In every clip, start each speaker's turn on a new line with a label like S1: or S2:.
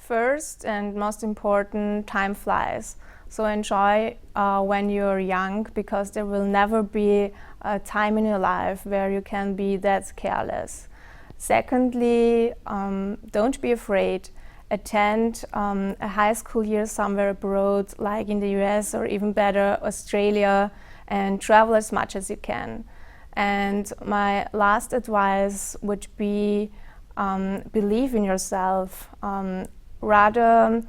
S1: First and most important, time flies. So enjoy when you're young, because there will never be a time in your life where you can be that careless. Secondly, don't be afraid. Attend a high school year somewhere abroad, like in the US or even better, Australia, and travel as much as you can. And my last advice would be believe in yourself. Rather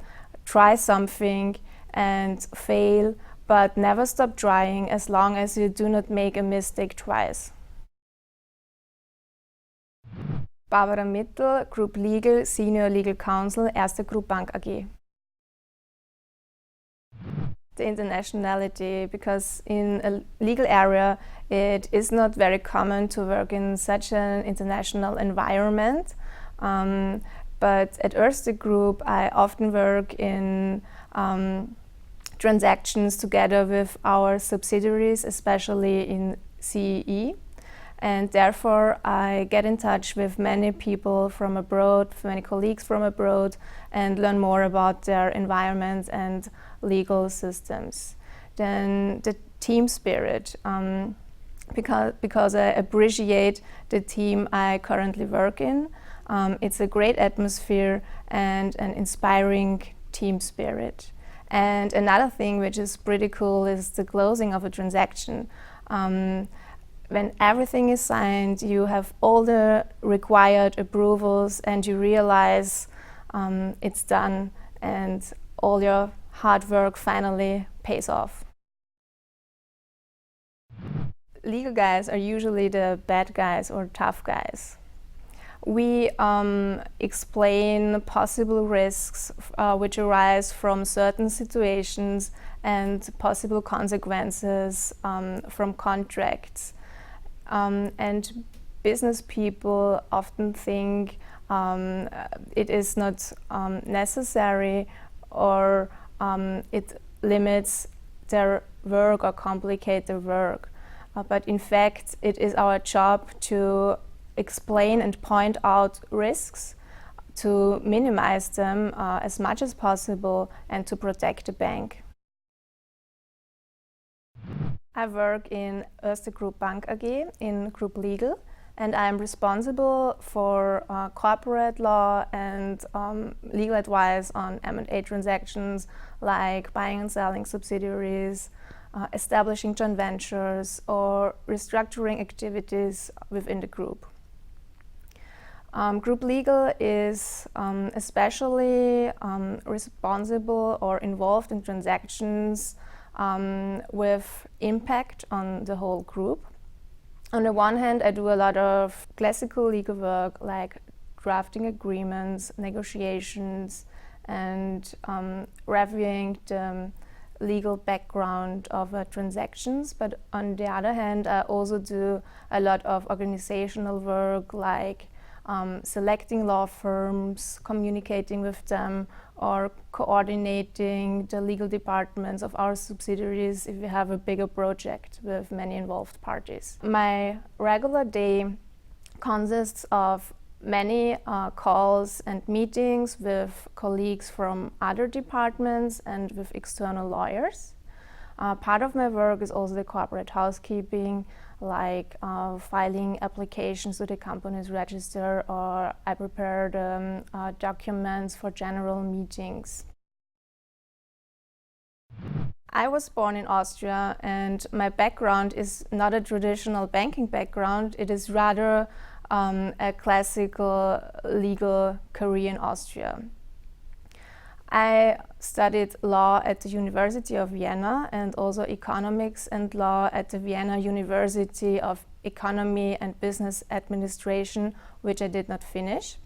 S1: try something and fail, but never stop trying as long as you do not make a mistake twice. Barbara Mittl, Group Legal, Senior Legal Counsel, Erste Bank AG. The internationality, because in a legal area it is not very common to work in such an international environment. But at Erste Group I often work in transactions together with our subsidiaries, especially in CEE. And therefore I get in touch with many people from abroad, many colleagues from abroad, and learn more about their environment and legal systems. Then the team spirit, because I appreciate the team I currently work in. It's a great atmosphere and an inspiring team spirit. And another thing which is pretty cool is the closing of a transaction. When everything is signed, you have all the required approvals and you realize it's done and all your hard work finally pays off. Legal guys are usually the bad guys or tough guys. We explain possible risks which arise from certain situations and possible consequences from contracts. And business people often think it is not necessary, or it limits their work or complicate their work. But in fact, it is our job to explain and point out risks, to minimize them as much as possible, and to protect the bank. I work in Erste Bank AG in Group Legal, and I am responsible for corporate law and legal advice on M&A transactions, like buying and selling subsidiaries, establishing joint ventures, or restructuring activities within the group. Group Legal is especially responsible or involved in transactions with impact on the whole group. On the one hand, I do a lot of classical legal work, like drafting agreements, negotiations, and reviewing the legal background of transactions. But on the other hand, I also do a lot of organizational work, like selecting law firms, communicating with them, or coordinating the legal departments of our subsidiaries if we have a bigger project with many involved parties. My regular day consists of many calls and meetings with colleagues from other departments and with external lawyers. Part of my work is also the corporate housekeeping, like filing applications to the company's register, or I prepare the documents for general meetings. I was born in Austria, and my background is not a traditional banking background. It is rather a classical legal career in Austria. I studied law at the University of Vienna and also economics and law at the Vienna University of Economy and Business Administration, which I did not finish.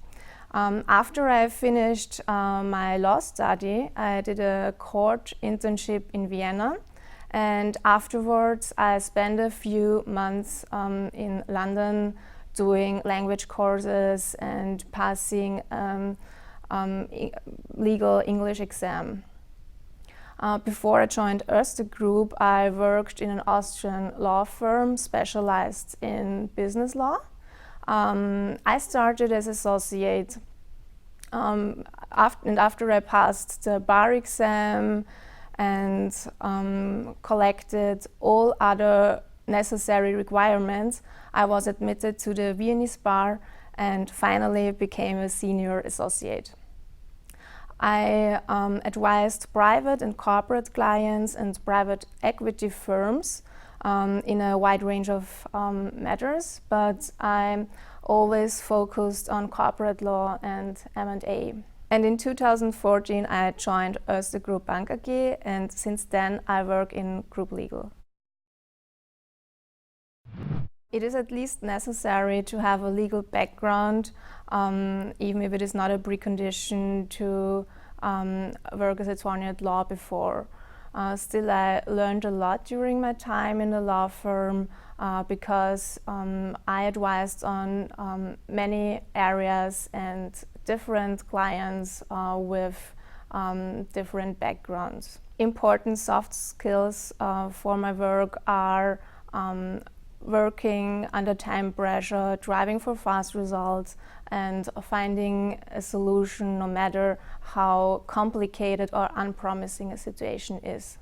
S1: After I finished my law study, I did a court internship in Vienna, and afterwards I spent a few months in London doing language courses and passing legal English exam. Before I joined Erste Group, I worked in an Austrian law firm specialized in business law. I started as associate. after I passed the bar exam and collected all other necessary requirements, I was admitted to the Viennese bar and finally became a senior associate. I advised private and corporate clients and private equity firms in a wide range of matters, but I'm always focused on corporate law and M&A. And in 2014 I joined Erste Bank AG, and since then I work in group legal. It is at least necessary to have a legal background, even if it is not a precondition to work as attorney at law before. Still, I learned a lot during my time in the law firm because I advised on many areas and different clients with different backgrounds. Important soft skills for my work are working under time pressure, driving for fast results, and finding a solution no matter how complicated or unpromising a situation is.